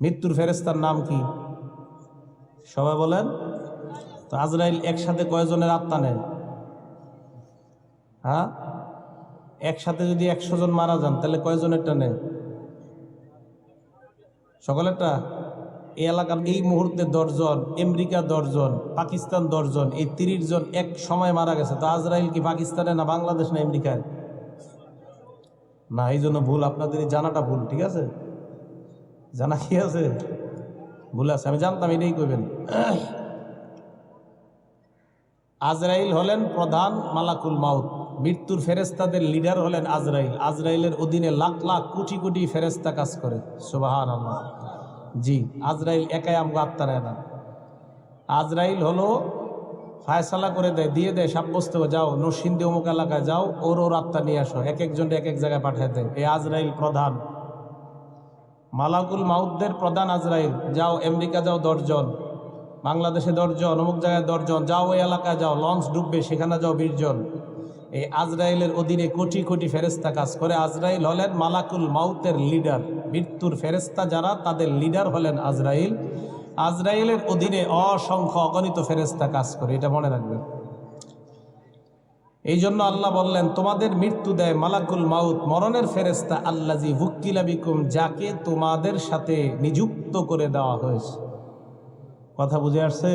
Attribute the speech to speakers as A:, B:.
A: মৃত্যুর ফেরেশতার নাম কি? সবাই বলেন তো। আজরাইল একসাথে কয়জনের আত্মা নেয়? হ্যাঁ, একসাথে যদি 100 জন মারা যান তাহলে কয়জনেরটা নেয়? সকলেরটা। এই এলাকার এই মুহূর্তে 10 জন, আমেরিকা 10 জন, পাকিস্তান 10 জন, এই 30 জন এক সময় মারা গেছে। তো আজরাইল কি পাকিস্তানে না বাংলাদেশ না আমেরিকায়? না, এই জন্য ভুল। আপনাদের এই জানাটা ভুল, ঠিক আছে? জানা কি আছে? ভুল আছে, আমি জানতাম এটাই কইবেন। আজরাইল হলেন প্রধান মালাকুল মাউত। মৃত্যুর ফেরেশতাদের লিডার হলেন আজরাইল। আজরাইলের অধীনে লাখ লাখ কোটি কোটি ফেরেশতা কাজ করে। সুবহানাল্লাহ। জি, আজরাইল একাই আমগো আত্মা নেয় না। আজরাইল হলো ফায়সালা করে দেয়, দিয়ে দেয়, সাব্যস্ত করে, যাও নরসিংদী অমুক এলাকায় যাও, ওর ওর আত্মা নিয়ে আসো। এক একজন এক এক জায়গায় পাঠিয়ে দেয়। এই আজরাইল প্রধান। মালাকুল মাউতদের প্রধান আজরাইল। যাও আমেরিকা যাও 10 জন, বাংলাদেশে 10 জন, অমুক জায়গায় 10 জন, যাও ওই এলাকায় যাও, লঞ্চ ডুববে সেখানে যাও 20 জন। এই আজরাইলের অধীনে কোটি কোটি ফেরেশতা কাজ করে। আজরাইল হলেন মালাকুল মাউতের লিডার। মৃত্যুর ফেরেশতা যারা, তাদের লিডার হলেন আজরাইল। আজরাইলের অধীনে অসংখ্য অগণিত ফেরেশতা কাজ করে, এটা মনে রাখবেন। এই জন্য আল্লাহ বললেন, তোমাদের মৃত্যু দেয় মালাকুল মাউত, মরণের ফেরেশতা, আল্লাজি ওয়াক্কিলা বিকুম, যাকে তোমাদের সাথে নিযুক্ত করে দেওয়া হয়েছে। কথা বুঝে আসছে?